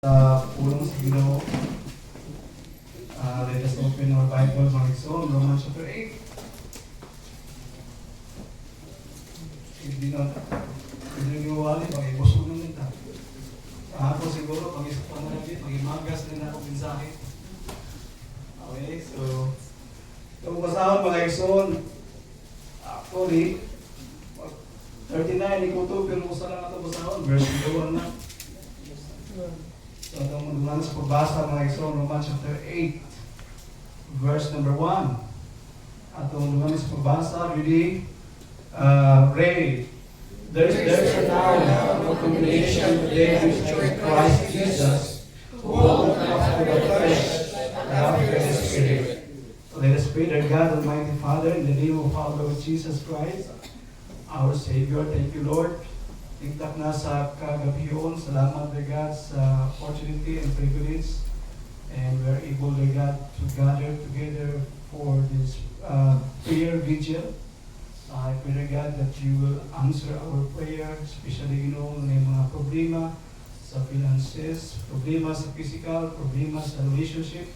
Sa pulong sa Ginoo, let us open our Bible, mga igsoon, Romans chapter 8. Hindi na niwali, pag-ibusog na nita. Ako siguro, pag-isip pa na natin, pag-imagas na ako mensahe. Okay, so, itong basahon, mga igsoon, actually, 39, ikaw to, pero usa lang ito basahon, verse 1 na. So, itong dumaan sa pagbasa, mga igsoon, Romans chapter 8, verse number 1. At itong dumaan sa pagbasa, ready, ready. There's now no condemnation today which are in Christ Jesus, who walk not after the flesh, but after the Spirit. So let us pray, our God, Almighty Father, in the name of our Lord Jesus Christ, our Savior. Thank you, Lord. Tingtak na sa kagabiyon. Salamat, Lord God, sa opportunity and privilege. And we're able, Lord God, to gather together for this prayer vigil. I pray, Lord God, that you will answer our prayer, especially, na yung mga problema sa finances, problema sa physical, problema sa relationship.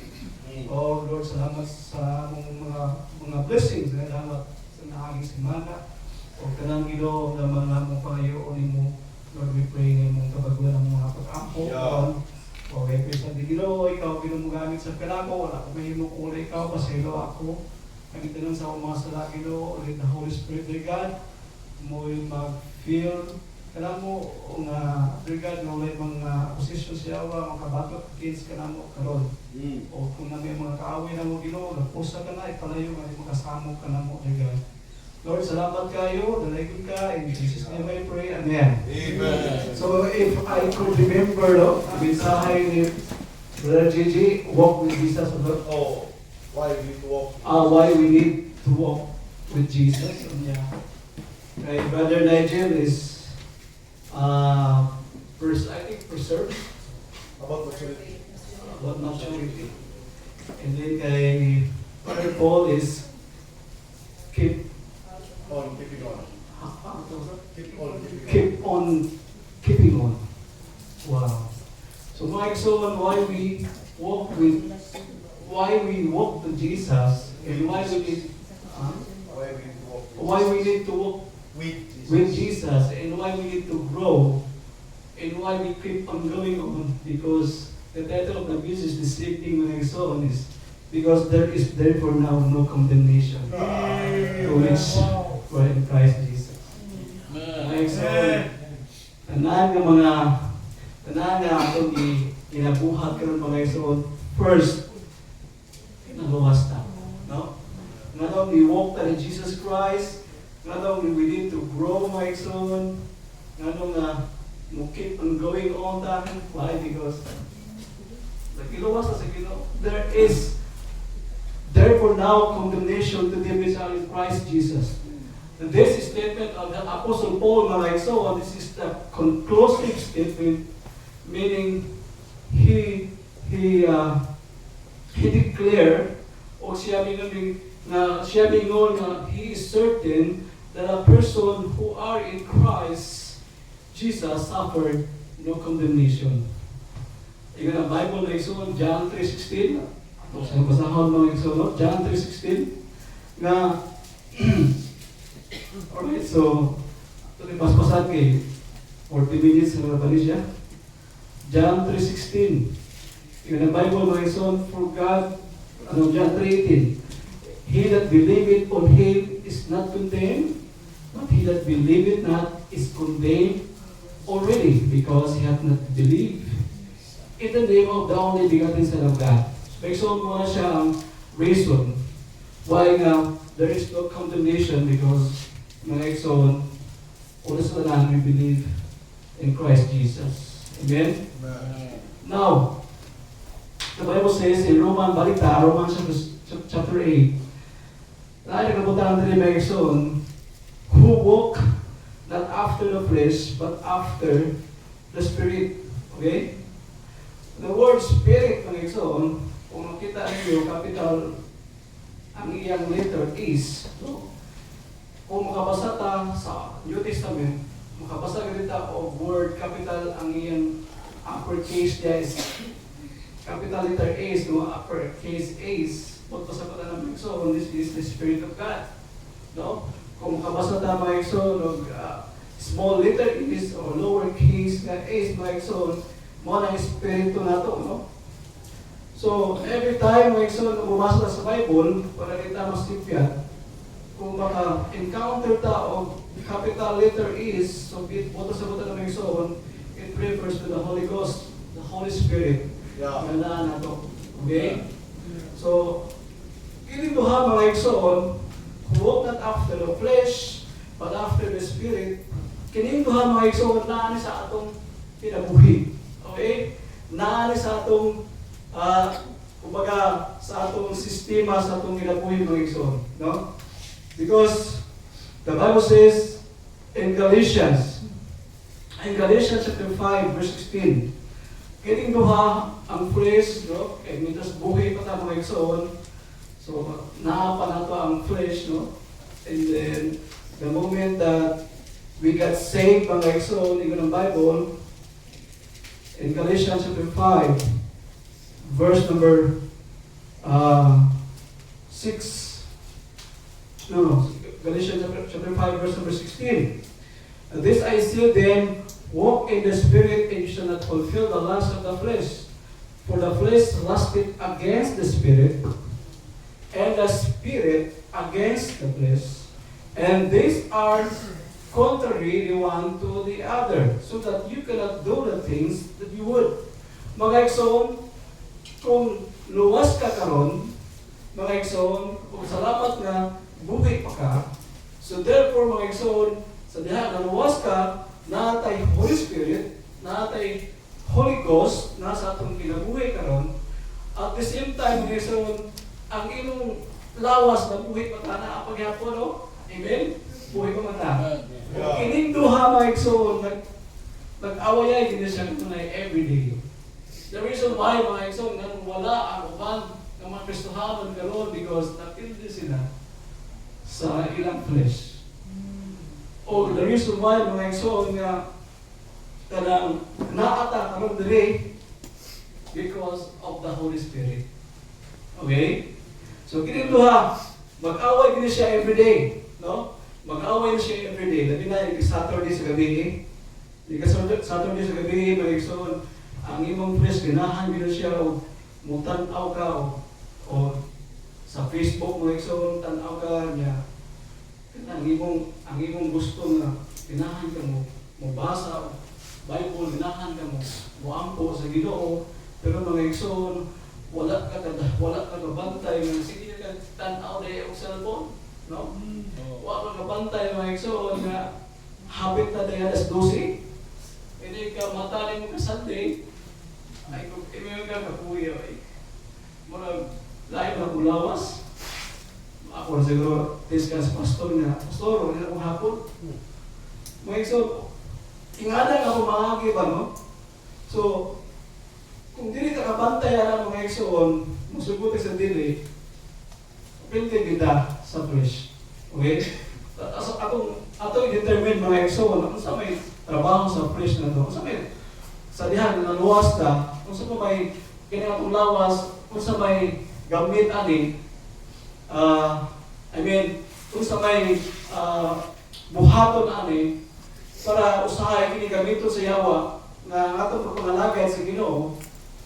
Oh, Lord, salamat sa mga blessings na dapat sa naaging semana. O kanang Ginoo na mga mong pangayoon mo, Lord, we pray na mong kabaguan ng mga pag-ampo. O kay Kristo, Ginoo, ikaw ginumugamit sa kanako, wala ko mahimo kung wala ikaw, pasaylo ako. Kami tanong sa mga sala, Ginoo, ulit the Holy Spirit, dear God, mo yung mag-feel, kanang mo, dear God, na wala yung mga posisyon siya, makabatot against kanang mo karon. O kung na may mga kaaway na mo, Ginoo, nagpusa ka na, ipalayo nga, makasamo ka na mo, dear God. Lord, salamat kayo, dalagin ka, in Jesus' name I pray, Amen. Amen. So if I could remember, mensahe ni Brother JJ, walk with Jesus. Oh, why we need to walk? Why we need to walk with Jesus. Yeah. Okay, Brother Nigel is, I think, preserved About maturity. about maturity. And then kay Brother Paul is keep On keeping on. keep on keeping on. Wow. So Mike, so why we walk to Jesus and why we need Why we need to walk with Jesus and why we need to grow and why we keep on going on, because the title of the message this evening, my son, is because there is therefore now no condemnation to which we're in Christ Jesus. Amen. So, tanan nga atong ginabuhat karon mga igsoon, first nagawas ta, no? Not only walk in Jesus Christ, not only we need to grow mga igsoon, not only mo keep on going on ta. Why? Because nagiluwas na sa Ginoo. There is therefore now condemnation to them which are in Christ Jesus. And this is statement of the Apostle Paul, mga igsoon, this is the conclusive statement, meaning he declared, o siya mingon na he is certain that a person who are in Christ Jesus suffered no condemnation. Ika na Bible na igsoon, John 3:16. Sa basahon mga igsoon, John 3:16 na alright, so ito paspasan kay 40 minutes na nabali siya. John 3:16. Yung Bible mga igsoon, for God, John 3:18. He that believeth on him is not condemned, but he that believeth not is condemned already, because he hath not believed in the name of the only begotten Son of God. So igsoon mo na siya ang reason why there is no condemnation, because mga igsoon, unas na lang we believe in Christ Jesus. Amen? Now, the Bible says in Romans chapter 8, na ay nagkabutan natin mga igsoon, who walk not after the flesh, but after the Spirit. Okay? The word Spirit, mga igsoon, kung makita niyo, capital ang iyang letter is, no? Kung makabasa ta sa New Testament, makabasa ganita o word capital ang iyang uppercase niya is capital letter A's, no? Uppercase A's. Punto sa pata ng mga igsoon, this is the Spirit of God. No? Kung kabasa na mga igsoon, small letter is or lowercase na A's mga igsoon, mo ng Espiritu na to, no? So, every time mga igsoon, bumasa sa Bible, para kita mas tipyan, kung maka-encounter ta o capital letter is, so boto sa buta ng mga igsoon, it refers to the Holy Ghost, the Holy Spirit. Yeah. Gandaan na to. Okay? So, kininduha mga igsoon, walk not after the flesh, but after the Spirit. Kininduha mga igsoon, naani sa atong kinabuhi. Okay? Naani sa atong, kumbaga, sa atong sistema, sa atong kinabuhi mga igsoon. No? Because the Bible says in Galatians chapter 5, verse 16, kininduha ang flesh, no? Kaya mitas buhay pa ta mga igsoon. So, naapa na to ang flesh, no? And then, the moment that we got saved, mga igsoon, ikaw ng Bible, in Galatians chapter 5, verse number 6, Galatians chapter 5, verse number 16. This I say then, walk in the Spirit, and you shall not fulfill the lust of the flesh. For the flesh lusteth against the Spirit, and the Spirit against the flesh. And these are contrary the one to the other, so that you cannot do the things that you would. Mga igsoon, kung luwas ka karon, mga igsoon, kung salamat nga, buhay pa ka, so therefore mga igsoon, sa diha na luwas ka, natay Holy Spirit, natay Holy Ghost, nasa atong kinabuhay karon. At the same time, mga igsoon, ang imong lawas na buhay pa ka na paghapon, no? Amen? Buhay pa man ta. Yeah. Kininduha mga igsoon, nag-awayay din siya tunay everyday. The reason why mga igsoon, nga wala ang uban ng mga Kristohanon karon because napildi sila sa ilang flesh. O the reason why mga igsoon nga kanang naata karon diri because of the Holy Spirit. Okay? So kininduha, mag-away din siya everyday, no? Mag-away siya everyday. Labi na yung Saturday sa gabi. Saturday sa gabi, mga igsoon, ang imong flesh, ganahan din siya o mutanaw ka o sa Facebook mga igsoon, tanaw ka niya. Ang imong gusto na ganahan ka mo basa Bible, ganahan ka mo ampo sa Ginoo. Pero mga igsoon, wala ka bantay nga sige ka tanaw dai og cellphone, no? Wala ka bantay mga igsoon nga habit na dai alas 12. Hindi ka matali mo ka Sunday. Ay kung imo ka kapuya ay. Mura lain na kulawas. Ako na siguro discuss pastor nga, pastor, wala akong hapon. Mga igsoon, ingana ako maagi ba, no? So, kung dili ka kabantay ang mga igsoon, musugot sa dili, pwede kita sa flesh. Okay? Atong determine mga igsoon, kung sa may trabaho sa flesh na to, kung sa may sa dihan na naluwas ta, kung sa may kinatong lawas, kung sa may gamit ani, kung sa may buhaton ani, para usahay kini gamito sa yawa, na atong pagpangalagay sa Ginoo,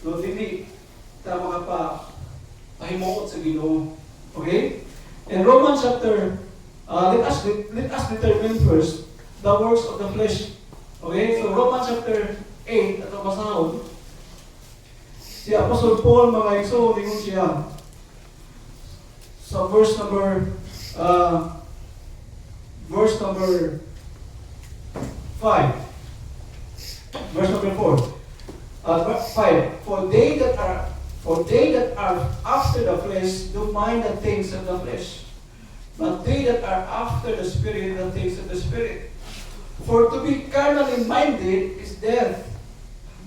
no, dili ta pahimuot sa Ginoo. Okay? In Romans chapter, let us determine first the works of the flesh. Okay? So Romans chapter 8, at basahon, si Apostle Paul mga igsoon, ingon siya sa verse number 5. Verse number 4. 5. For they that are after the flesh do mind the things of the flesh, but they that are after the Spirit the things of the Spirit. For to be carnally minded is death.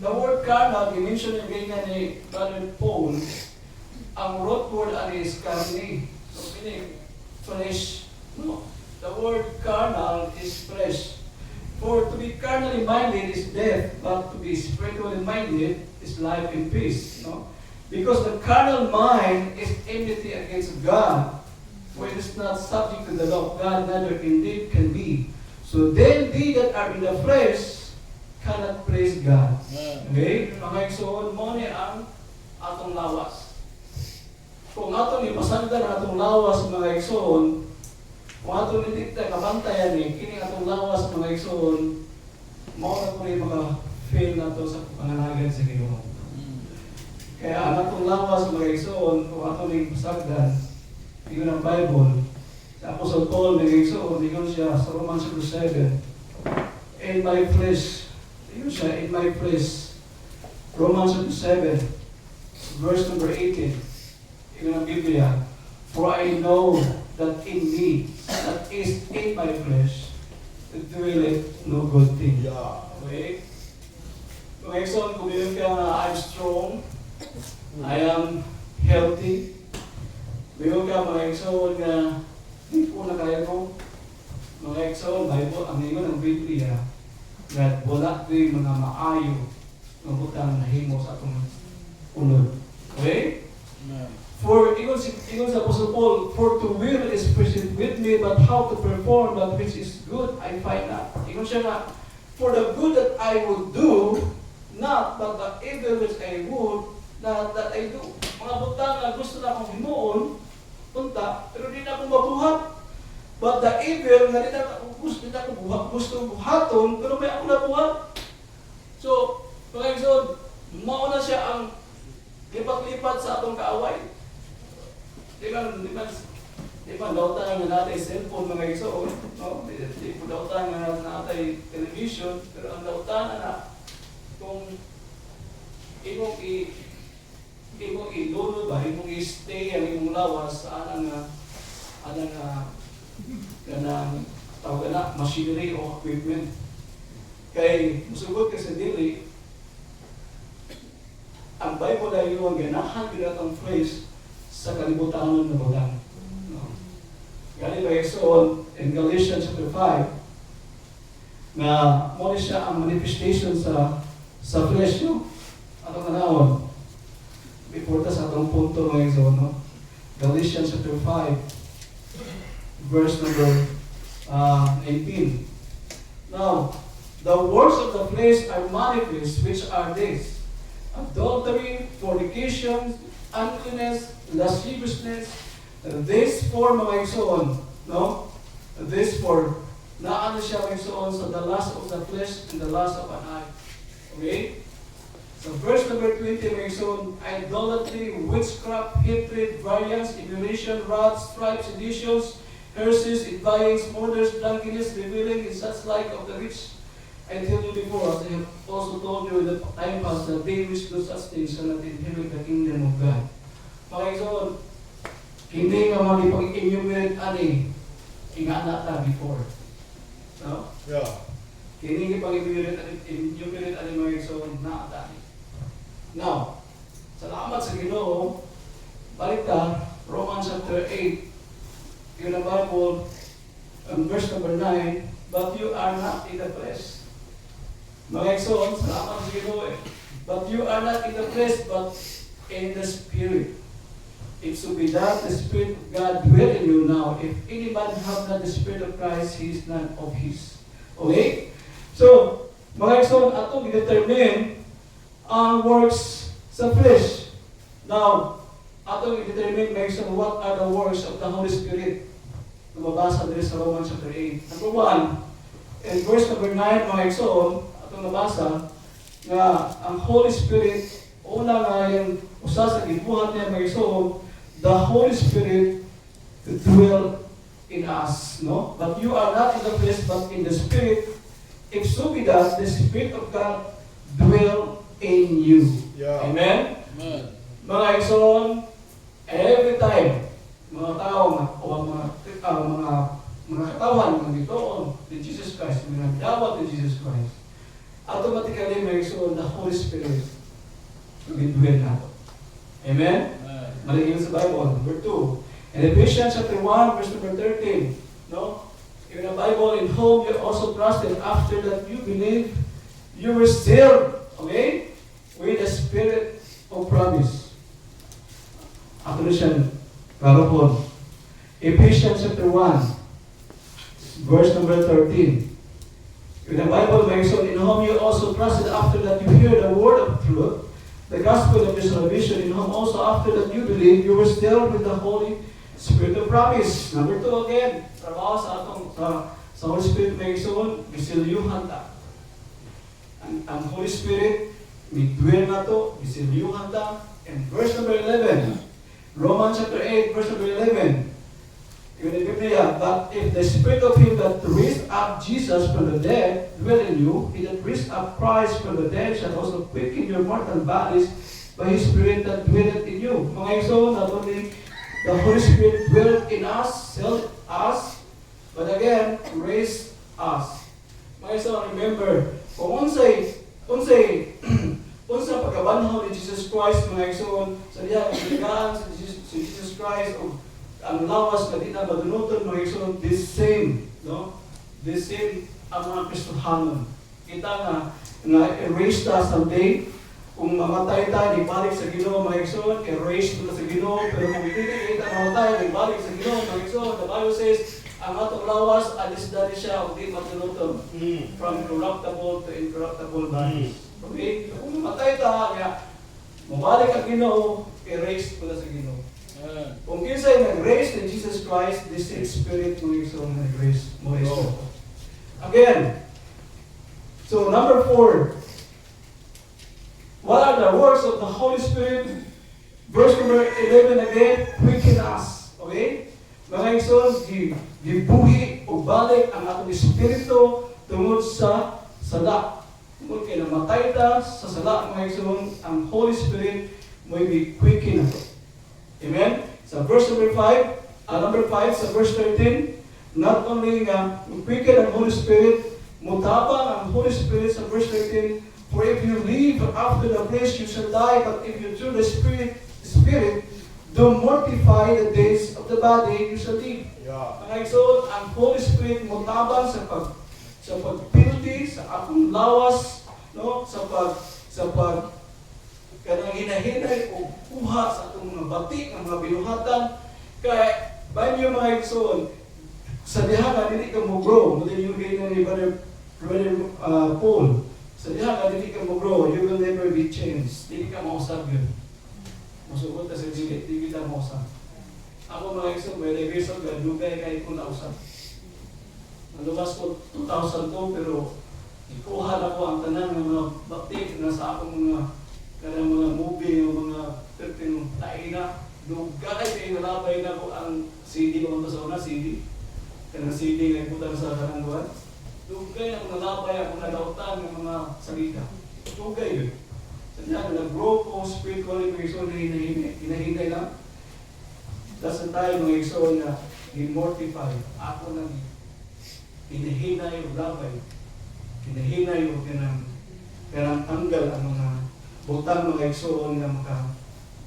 The word carnal, i-mention yung ganyan ni Brother Paul, ang root word is carne. So meaning flesh. No. The word carnal is flesh. For to be carnally minded is death, but to be spiritually minded is life and peace. No? Because the carnal mind is enmity against God, for it is not subject to the law of God, neither indeed can be. So then they that are in the flesh cannot praise God. Okay? Mga igsoon, mo ni ang atong lawas. Kung atong ipasagdan ang atong lawas, mga igsoon, kung atong nitikta, kabantayan ni, kini atong lawas, mga igsoon, mao na po rin maka-fail na to sa panganagan sa Ginoo. Kaya ang atong lawas, mga igsoon, kung atong ipasagdan, iyon ang Bible, sa Apostle Paul, mga igsoon, iyon siya sa Romans 7, in my flesh, iyon siya, in my flesh, Romans 7, verse number 18, iyon ang Biblia, for I know that in me, that is in my flesh, dwelleth no good thing. Yeah. Okay? Mga igsoon, kung yun ka na I'm strong, I am healthy, kung ka mga igsoon na hindi po na kaya ko, mga igsoon, Bible, ang ingon ng Biblia, na wala ko yung mga maayo na butang na himo sa atong unod. Okay? For, ingon sa Apostle Paul, for to will is present with me, but how to perform that which is good, I find not. Ingon siya na, for the good that I would do, not but the evil which I would, not that I do. Mga butang na gusto na akong himuon, punta, pero di na akong mabuhat. But the evil na di na akong gusto buhaton, pero may ako nabuhat. So, mga igsoon, mauna siya ang lipat-lipat sa atong kaaway. Di ba, dautan nga natin cellphone, mga igsoon, no? Di po dautan nga natin television, pero ang dautan na kung imong i-download ba, imong i-stay ang imong lawas sa kanang tawag na machinery o equipment. Kay musugod ka sa dili, ang Bible ay yung ganahan ang phrase sa kalibutan ng butang. No. Gani ba igsoon in Galatians chapter 5 na mo siya ang manifestation sa flesh nyo. Atong kanawon. Before ta sa atong punto mga igsoon, no? Galatians chapter 5 verse number 18. Now, the works of the flesh are manifest, which are these: adultery, fornication, uncleanness, lasciviousness. This four, mga igsoon, no? This four, naano siya mga igsoon sa the lust of the flesh and the lust of an eye. Okay? So verse number 20, mga igsoon, idolatry, witchcraft, hatred, variance, emulation, wrath, strife, seditions, heresies, envyings, murders, drunkenness, reveling, and such like of the rich. I tell you before, as I have also told you in the time past, that they which do such things shall not inherit the kingdom of God. Mga igsoon, hindi nga mag-ipag-enumerate ani, ingana ta before. No? Yeah. Hindi ipag-enumerate ani mga igsoon, na ata. Now, salamat sa Ginoo, balik ta, Romans chapter 8, yun ang Bible, verse number 9, but you are not in the flesh. Mga igsoon, salamat sa Ginoo eh. But you are not in the flesh, but in the Spirit. If so be that the Spirit of God dwell in you now, if any man have not the Spirit of Christ, he is none of his. Okay? So, mga igsoon, atong i-determine ang works sa flesh. Now, atong i-determine, mga igsoon, what are the works of the Holy Spirit? Lumabasa din sa Romans chapter 8. Number 1, in verse number 9, mga igsoon, atong nabasa, nga ang Holy Spirit, una nga yung usa sa gibuhat niya, mga igsoon, the Holy Spirit to dwell in us, no? But you are not in the flesh, but in the Spirit. If so be that the Spirit of God dwell in you. Yeah. Amen? Amen. Mga igsoon, every time, mga tao, o mga katawan, mga gitoon, ni Jesus Christ, mga dawat ni Jesus Christ, automatically, mga igsoon, the Holy Spirit will dwell nato. Amen? Maligyan sa Bible. Number 2. In Ephesians chapter 1, verse number 13. No? In the Bible, in whom you also trusted, after that you believe, you were sealed, okay, with the Spirit of promise. Ako na siya, karapon. Ephesians chapter 1, verse number 13. In the Bible, my son, in whom you also trusted, after that you hear the word of truth, the gospel of your salvation, in whom also after that you believe, you were sealed with the Holy Spirit of promise. Number 2 again, trabaho sa atong sa Holy Spirit may isuon, gisilyuhan ta. Ang Holy Spirit, midwin na to, gisilyuhan ta. And verse number 11, Romans chapter 8, verse number 11, in the Biblia, but if the Spirit of Him that raised up Jesus from the dead dwell in you, He that raised up Christ from the dead shall also quicken your mortal bodies by His Spirit that dwelleth in you. Mga isuon, not only the Holy Spirit dwelt in us, sealed us, but again, raised us. Mga isuon, remember, kung unsay pagkabanhaw ni Jesus Christ, mga isuon, sa diya, kaligaan si Jesus Christ, o ang lawas na di na madunuton, mga isuon, this same, no? This same ang mga Kristohanon. Kita nga erased us someday. Kung mamatay tayo, ibalik sa Ginoo, mga isuon, erased na sa Ginoo, pero kung hindi kita mamatay, ibalik sa Ginoo, mga isuon. The Bible says, ang atong lawas, alis dali siya, o di matunuton. From corruptible to incorruptible bodies. Okay? Kung mamatay tayo, mabalik ang Ginoo, erased pala sa Ginoo. Kung kinsay nag-raise ni Jesus Christ, this same Spirit mo yung nag-raise mo ito. Again, so number 4, what are the works of the Holy Spirit? Verse number 11 again, quicken us. Okay? Mga ison, gibuhi o balik ang atong espiritu tungod sa sala. Tungod kay namatay ta sa sala, mga ison, ang Holy Spirit mo i-quicken nato. Amen? Sa verse number 5, sa verse 13, not only nga quicken ang Holy Spirit, mutabang ang Holy Spirit sa verse 13, for if you live after the flesh, you shall die, but if you through the Spirit do mortify the days of the body, you shall live. Yeah. Mga isuon, ang Holy Spirit mutabang sa pagpildi, sa akong lawas, no? sa pag kanang hinahinay o kuha sa itong mga batik, ng mga binuhatan. Kaya, banyo mga isuon, sa diha nga, hindi ka mo grow. Muli yung gaya ni Brother Paul. Sa diha nga, hindi ka mo grow. You will never be changed. Hindi ka mausap yun. Masugot ka sa dilit, hindi kita mausap. Ako mga isuon, may revision ka, dugay kahit kung nausap. Nalumas ko 2002, pero ikuha na ko ang tanan ng mga batik na sa akong mga kanang mga movie, yung mga terpin taina, dugay kayo nalabay na ko ang CD ko sa una, CD. Kanang CD na iputang sa kanang buwan. Dugay na ko nalabay ako nalautan ng mga salita. Dugay yun. Sadya, nag-grow ko, spiritually, mga iso na hinahinay lang. Dasan tayo mga iso na i-mortify. Ako nang hinahinay o labay. Hinahinay o kanang tanggal ang mga butang mga igsoon na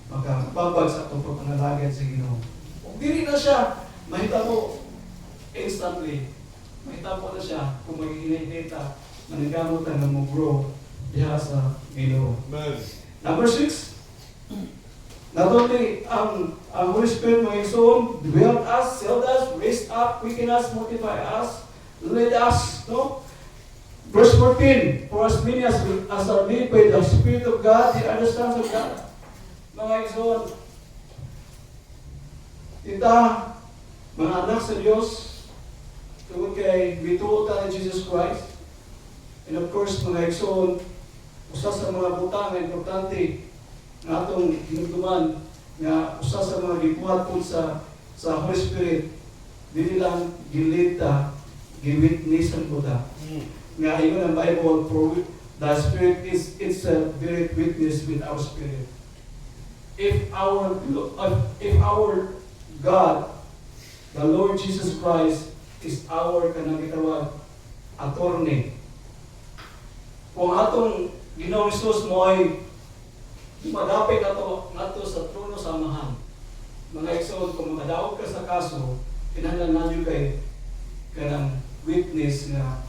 makababag sa itong panalagyan sa Ginoo. Kung dili na siya, mahita mo instantly. Mahita mo na siya kung maghihinita, manigamutan na mo grow diha sa Ginoo. Number 6, not only ang Holy Spirit mga igsoon, dwelt us, sealed us, raised up, quicken us, mortify us, lead us, no? Verse 14, for as many as are led by the Spirit of God, they are the sons of God. Mga igsoon, kita, mga anak sa Diyos, tungkol kay bituo ta ni Jesus Christ. And of course, mga igsoon, usa sa mga butang na importante na atong hinugtuman, nga usa sa mga gibuhat po sa Holy Spirit, dili lang gilita, giwitnessan po ta. Nga ingon ang Bible, for the Spirit is itself beareth witness with our spirit. If our God, the Lord Jesus Christ, is our kanang gitawag attorney. Kung atong Ginoong Hesus mo ay madapit nato sa trono sa amahan. Mga igsoon, kung makadaog ka sa kaso, kinahanglan nanyo kay kanang witness nga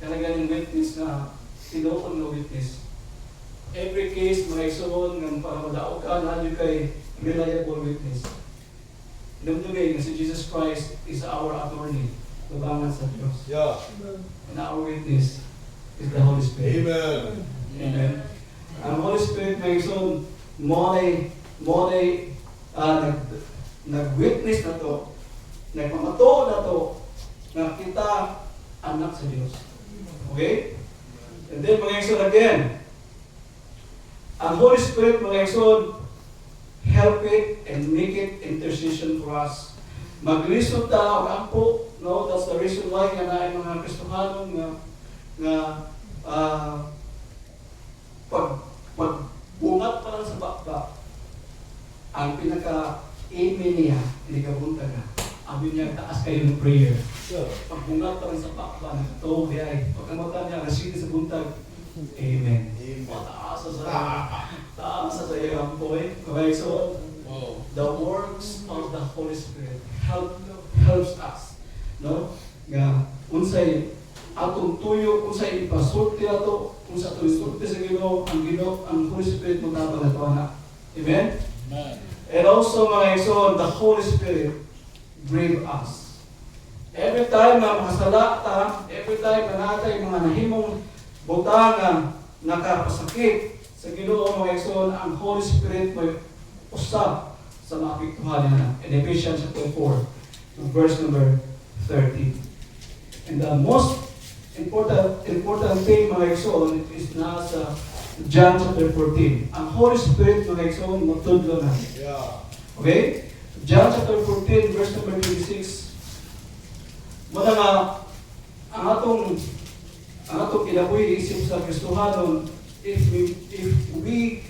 kanang witness nga tinuon nga witness. Every case mga igsoon nga para madaog ka na kay reliable witness. Dumdumay nga si Jesus Christ is our attorney tubangan sa Dios. Yeah. And our witness is the Holy Spirit. Amen. Amen. Ang Holy Spirit mga igsoon mo ay nag-witness na to, nagmamato na to, na kita anak sa Diyos. Okay? And then mga igsoon again, ang Holy Spirit mga igsoon, help it and make it intercession for us. Maglisod ta og ampo, no? That's the reason why nga naay mga Kristohanon nga pag bungat pa lang sa bakba, ang pinaka-amen niya, hindi ka bunta na. Abi niya, taas kayo ng prayer. Yeah. Pag bungat pa lang sa bakba, nagtawag niya ay, pagkamata niya, nasili sa buntag, amen. Amen. Taas sa iyong boy. Okay, so, the works of the Holy Spirit helps us. No? Nga, unsay atong tuyo, unsay ipasulti ato, unsa ato isulti sa Ginoo, ang Holy Spirit mo tabang ato na. Amen? And also mga igsoon, the Holy Spirit grieve us. Every time na makasala ta, every time na natay mga nahimong butang nakapasakit sa Ginoo mga igsoon, ang Holy Spirit may usab sa mapiktuhan na. In Ephesians chapter 4, verse number 13. And the most important thing mga igsoon is nasa John chapter 14. Ang Holy Spirit mga igsoon matudlo na. Yeah. Okay? John chapter 14 verse number 26. Muna nga ang atong kinabuhi isip sa Kristohanon, if we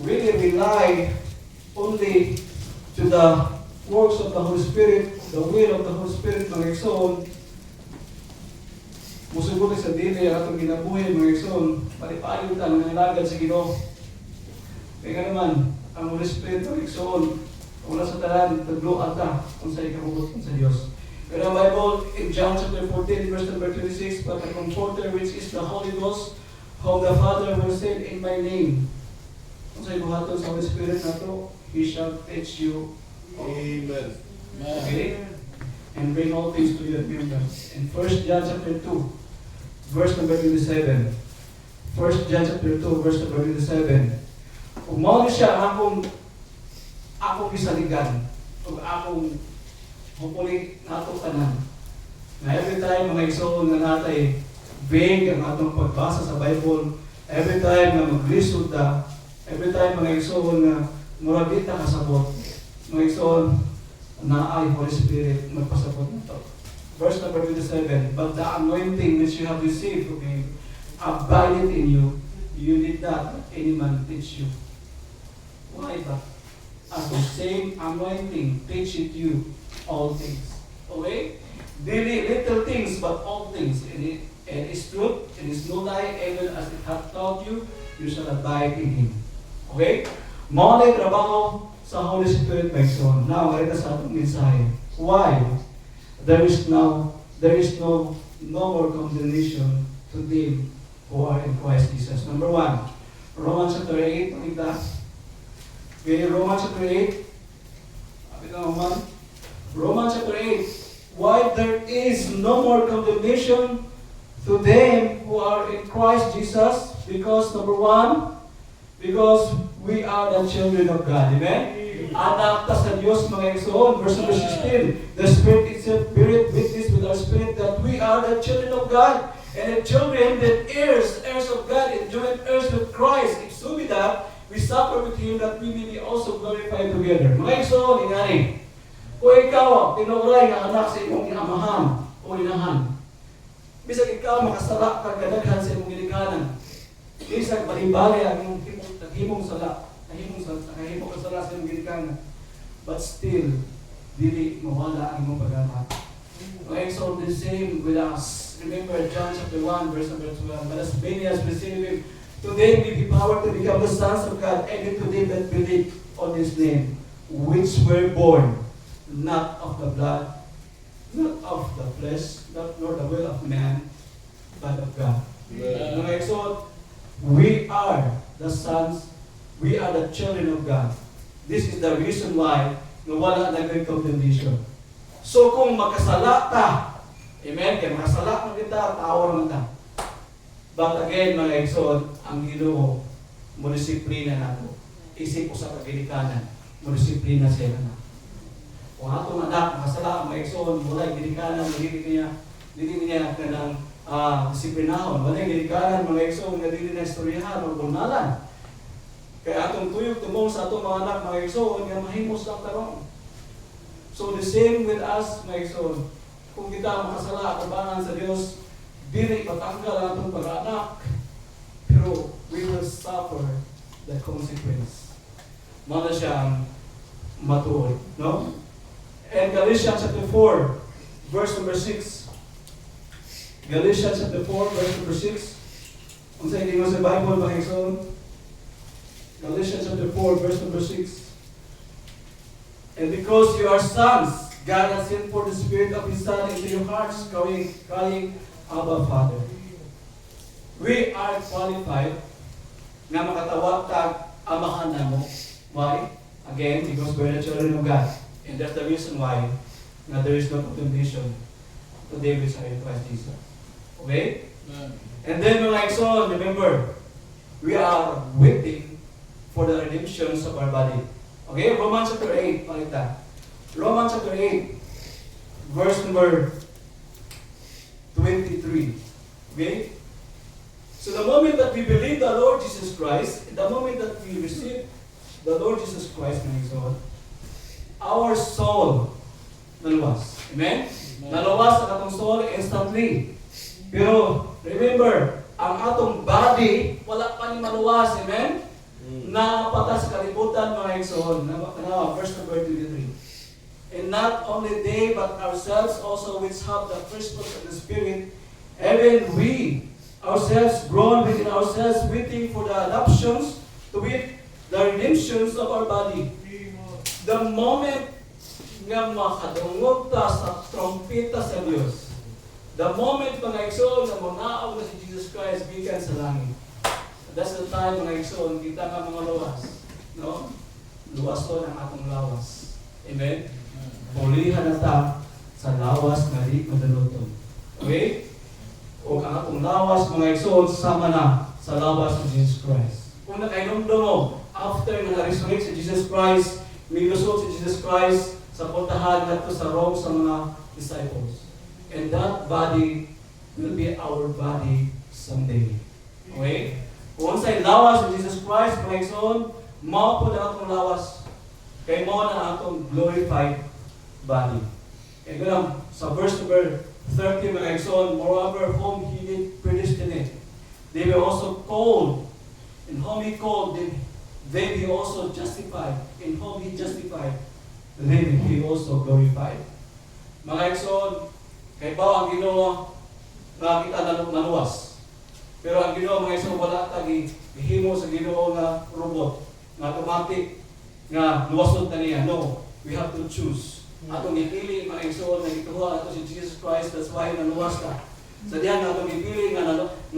really rely only to the works of the Holy Spirit, the will of the Holy Spirit mga igsoon, musugot sa dili ang atong kinabuhi mga igsoon, palipayon ta ng nangilagad sa Ginoo. Kaya naman, ang Holy Spirit mga igsoon, wala sa talan, tagluan ta kung sa ikabugot sa Dios. Pero ang Bible in John chapter 14 verse number 26, but the Comforter which is the Holy Ghost, whom the Father will send in my name. Kung sa ibuhaton sa Holy Spirit na to, He shall teach you all. Amen. Okay? And bring all things to your remembrance. In 1 John chapter 2, verse number 27. 1 John chapter 2, verse number 27. Kung mao ni siya akong gisaligan, ug akong hopefully nato tanan. Na every time mga igsoon nga natay vague ang atong pagbasa sa Bible, every time na maglisod ta, every time mga igsoon nga murag di ta kasabot, mga igsoon na ay Holy Spirit magpasabot nito. Verse number 27, but the anointing which you have received from Him abideth in you. You need not that any man teach you. Why ba? As the same anointing teacheth you all things. Okay? Daily little things, but all things. And it's truth, and it's no lie, even as it hath taught you, you shall abide in Him. Okay? Mao na trabaho sa Holy Spirit, my son. Now, ito sa atong mensahe. Why? There is no more condemnation to them who are in Christ Jesus. Number 1, Romans chapter 8, pakita. Okay, Romans chapter 8. Romans chapter 8. Why there is no more condemnation to them who are in Christ Jesus? Because number 1, because we are the children of God. Amen? Anak ta sa Diyos mga igsoon. Verse number 16. The Spirit itself beareth witness with our spirit that we are the children of God. And the children that heirs of God, and joint heirs with Christ. If so be that, we suffer with Him that we may be also glorified together. Mga igsoon, ingani. O ikaw, tinuray nga anak sa imong amahan o inahan. Bisag ikaw makasala kag kadaghan sa imong gilikanan. Bisag balibali ang himong sala. Kahimo ka sala sa imong gilikanan. But still, dili mawala ang imong pag-asa. Okay, so the same with us. Remember John chapter 1, verse number 12. But as many as receive Him, to them we give power to become the sons of God, and to them that believe on His name, which were born not of the blood, not of the flesh, not nor the will of man, but of God. Mga exod, we are the sons, we are the children of God. This is the reason why na wala na may condemnation. So kung makasala ta, amen, kaya makasala mo kita, tawar mo ta. But again, mga exod, ang Ginoo, munisiplina nato. Isip ko sa kagilikanan, munisiplina siya na. Kung atong anak, makasala, mga exod, wala gilikanan, hindi niya kanang disiplinahon. Wala gilikanan, mga exod, hindi na istoryahan o bunalan. Kaya atong tuyog tumong sa atong mga anak, mga exod, nga mahimos lang tarong. So the same with us, mga exod. Kung kita makasala, kabangan sa Diyos, dili patanggal ang atong pag-anak. Pero we will suffer the consequence. Mana siyang matuod. No? And Galatians chapter 4, verse number 6. Galatians chapter 4, verse number 6. Kung sa hindi mo sa Bible, mga exod. Galatians chapter 4, verse number 6. And because you are sons, God has sent forth the Spirit of His Son into your hearts, crying, Abba, Father. We are qualified na makatawag tag amahan namo. Why? Again, because we're the children of God. And that's the reason why na there is no condemnation today which are in Christ Jesus. Okay? And then mga exon, remember, we are waiting for the redemption of our body. Okay, Romans chapter 8, palita. Romans chapter 8, verse number 23. Okay? So the moment that we believe the Lord Jesus Christ, the moment that we receive the Lord Jesus Christ, our soul naluwas. Amen? Naluwas ang atong soul instantly. Pero remember, ang atong body, wala pa ni maluwas. Amen? Napatas kalibutan mga exon. Verse number 23. And not only they, but ourselves also which have the first fruits of the Spirit, even we ourselves grown within ourselves, waiting for the adoptions, to wit, the redemptions of our body. The moment nga makadungog ta sa trompeta sa Diyos, the moment mga exon na manaaw na si Jesus Christ gikan sa langit, that's the time mga exon, kita nga mga luwas. No? Luwason ang atong lawas. Amen? Pulihan na ta sa lawas na di madaluton. Okay? O ang atong lawas, mga exon, sama na sa lawas ni Jesus Christ. Kung nakainomdom mo, after na resurrect si Jesus Christ, may lusot si Jesus Christ sa puntahan nato sa Rome sa mga disciples. And that body will be our body someday. Okay? Kung sa'y lawas ni Jesus Christ, mga exon, mao po na atong lawas. Kay mo na atong glorified body. And ganun, sa verse number 30, mga exon, moreover, whom He did predestinate, they were also called. And whom He called, they be also justified. In whom He justified, then He also glorified. Mga exon, kay ba ang Ginoo nakita naluwas. Pero ang Ginoo mga exon, wala tagi ihimo sa Ginoo nga robot, nga automatic, nga luwasod na niya. No, we have to choose. Atong ipili mga exon na gituhuan ato si Jesus Christ, that's why naluwas ka. Sa diyan atong ipili nga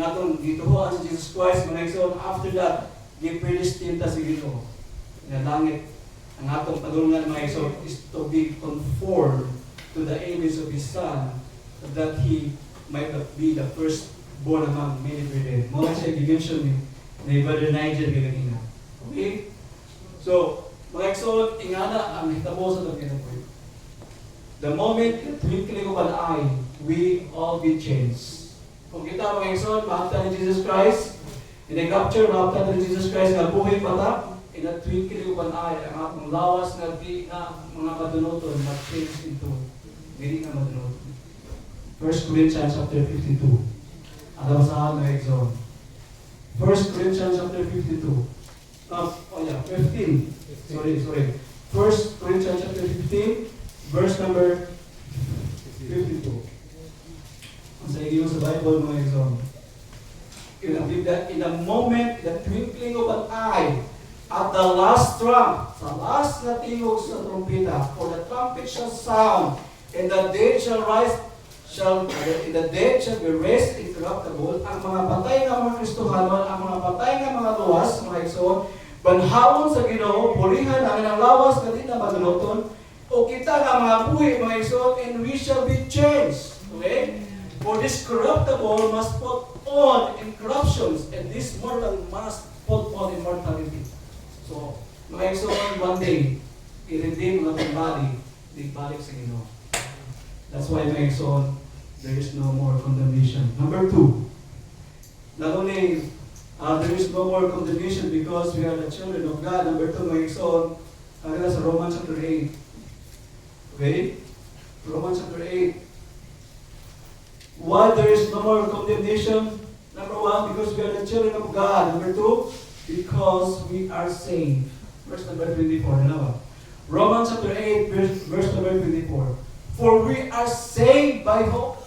atong gituhuan si Jesus Christ mga exon, after that gipredestined ta si Ginoo. Nga langit ang atong padulungan mga exon is to be conformed to the image of His Son, that He might be the firstborn among many brethren. Mo siya gi-mention ni Brother Nigel kanina. Okay? So, mga exon, ingana ang hitabo sa itong kinabuhi. The moment the twinkling of an eye, we all be changed. Kung kita mga exon, maafta ni Jesus Christ, in the capture, maafta ni Jesus Christ, nga buhay pata, in the twinkling of an eye, ang atong lawas nga di na mga madunoton, mag-change into dili nga madunoton. 1 Corinthians chapter 52. Ang basahan ng exon. 1 Corinthians chapter 52. 15. Sorry. 1 Corinthians chapter 15, verse number 52. Ang sa iyo sa Bible, mga exon. In a moment, the twinkling of an eye, at the last trump, sa last na tingog sa trumpeta, for the trumpet shall sound, And the dead shall rise, in the dead shall be raised incorruptible. Ang mga patay nga mga Kristohanon, ang mga patay nga mga luwas, mga igsoon, banhawon sa Ginoo, purihan ang ilang lawas kadit na maduluton, o kita nga mga buhi, mga igsoon, and we shall be changed. Okay? For this corruptible must put on incorruptions, and this mortal must put on immortality. So, mga igsoon, one day, i-redeem ang ating body, balik sa Ginoo. That's why, mga igsoon, there is no more condemnation. Number 2, not only there is no more condemnation because we are the children of God. Number 2, mga igsoon, sa Romans chapter 8. Okay? Romans chapter 8. Why there is no more condemnation? Number 1, because we are the children of God. Number 2, because we are saved. Verse number 24. Ano? Romans chapter 8, verse number 24. For we are saved by hope.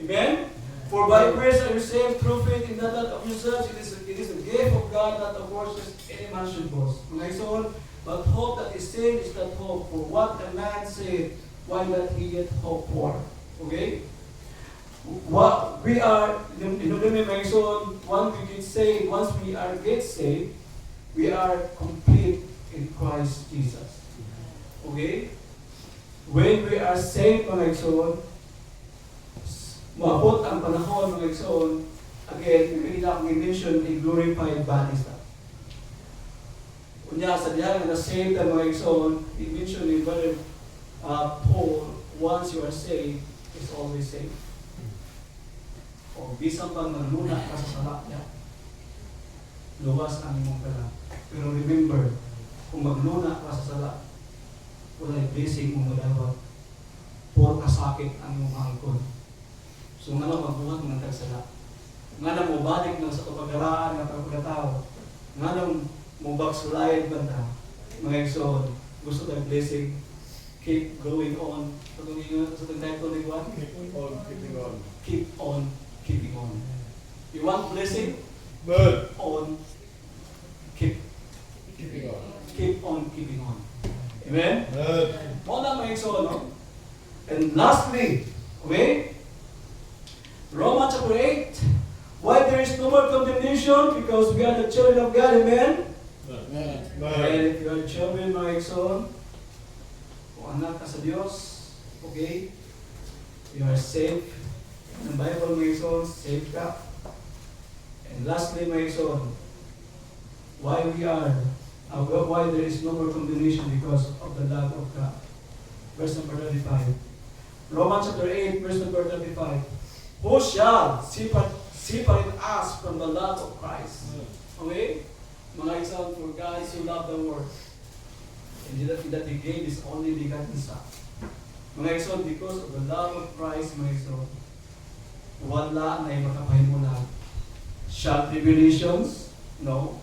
Amen? For by grace are you saved through faith in that not of yourselves. It is a gift of God, not of works, lest any man should boast. Mga igsoon, but hope that is saved is that hope. For what a man said, why that he yet hope for? Okay? What we are, mga igsoon, once we get saved, we are complete in Christ Jesus. Okay? When we are saved, mga igsoon, maabot ang panahon, mga igsoon, again, may akong i-mention a glorified bodies na. Kunya, sa diyan na saved ang mga igsoon, i-mention ni Brother Paul, once you are saved, is always saved. O bisang pang nagluna ka sa sala niya, luwas ang imong pala. Pero remember, kung magluna ka sa sala, wala'y blessing mo madawat. Puro kasakit ang imong angkon. So nga lang magbuhat ng tagsala. Nga lang mo balik ng sa kapagaraan ng pagkatao. Nga lang mo baksulayan banda. Mga igsoon, gusto tayong blessing. Keep going on. Sa itong title ni Juan? Keep on keeping on. Keep on keeping on. You want blessing? Good. On. Keep Keeping on. Keep on keeping on. Amen? Good. Mo na mga igsoon, no? And lastly, okay? Romans chapter 8. Why there is no more condemnation? Because we are the children of God. Amen? And if you are children, mga igsoon, kung anak ka sa Diyos, okay? You are safe. Ang Bible, mga igsoon, safe ka. And lastly, mga igsoon, why there is no more condemnation? Because of the love of God. Verse number 35. Romans chapter 8, verse number 35. Who shall separate us from the love of Christ? Okay? Mga igsoon, for God so loved the world, and that He gave His only begotten Son. Mga igsoon, because of the love of Christ, mga igsoon, wala na yung makapahimula. Shall tribulations? No.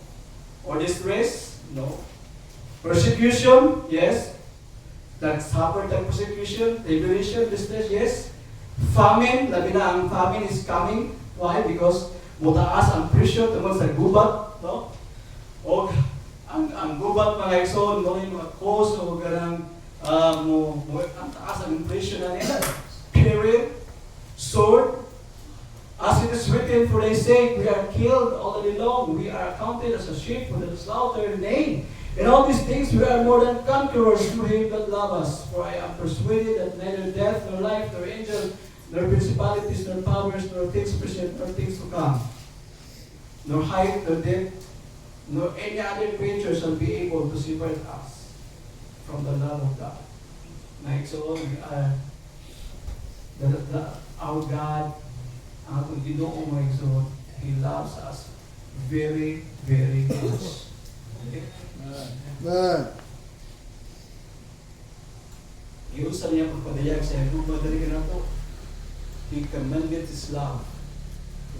Or distress? No. Persecution? Yes. That suffered the persecution, tribulation, distress? Yes. Famine, labi na ang famine is coming. Why? Because mutaas ang presyo tungkol sa gubat, no? O ang gubat, mga igsoon, no, yung mga cause o ganang ang taas ang presyo na nila. Period. Sword. As it is written, for thy sake we are killed all the day long. We are accounted as a sheep for the slaughter. Nay, in all these things we are more than conquerors through Him that love us. For I am persuaded that neither death, nor life, nor angels, nor principalities, nor powers, nor things present, nor things to come, nor height, nor depth, nor any other creature shall be able to separate us from the love of God. Like so, our God, ang atong Ginoo, mga igsoon, He loves us very, very much. Okay? Iusan niya pagpadayag sa iyo, madali ka na to. He commended His love.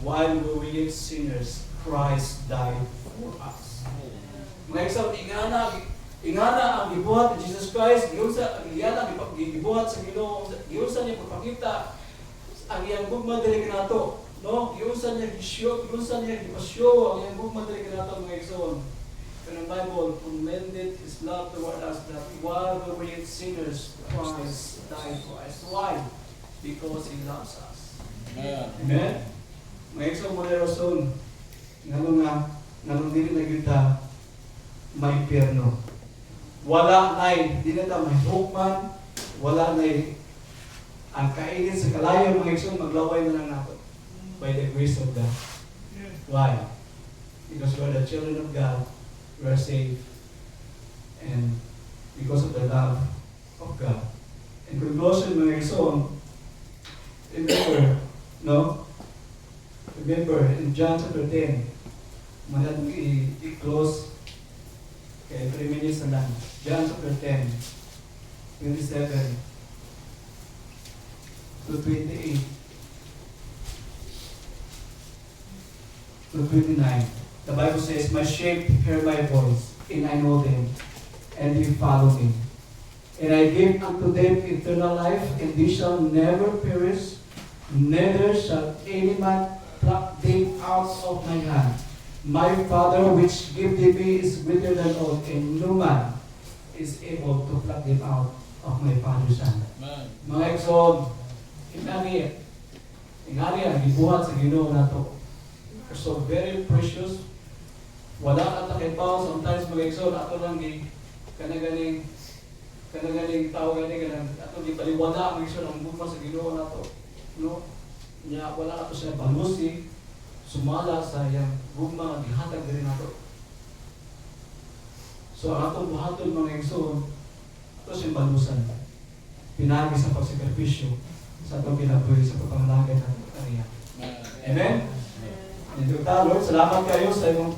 While we were yet sinners, Christ died for us. Mga igsoon, ingana ang gibuhat ni Jesus Christ, ingana ang gibuhat sa Ginoo, giusan niya pagpakita ang iyang gugma dili kanato, no? Giusan niya gisyo, giusan niya gipasyo ang iyang gugma dili kanato, mga igsoon. Pero ang Bible commended His love toward us that while we were yet sinners, Christ died for us. Why? Because He loves us. Amen. Amen? May isang mga rason nga dili na kita may impyerno. Wala na'y, di na ta may hukman, wala na'y ang kainin sa kalayo mga isang maglaway na lang nato by the grace of God. Why? Because we are the children of God, we are saved, and because of the love of God. In conclusion, mga isang, remember in John chapter 10, manat i-close kaya 3 minutes na lang. John chapter 10, 27 to 28 to 29. The Bible says, "My sheep hear my voice, and I know them, and they follow me. And I give unto them eternal life, and they shall never perish, neither shall any man pluck them out of my hand. My Father which gave them me is greater than all, and no man is able to pluck them out of my Father's hand." Amen. Mga igsoon, ingani ang gibuhat sa Ginoo nato. So very precious. Wala ka takipaw, sometimes mga igsoon, ato lang kanagaling tao kanang ato gipaliwala ang igsoon ang buhat sa Ginoo nato. No? Nya wala ato siya balusi, sumala sa iyang gugma nga gihatag diri nato. So ang atong buhaton mga igsoon, ato siyang balusan. Pinagi sa pagsakripisyo sa atong kinabuhi sa pagpangalaga ng kariya. Amen? And Lord, salamat kayo sa imong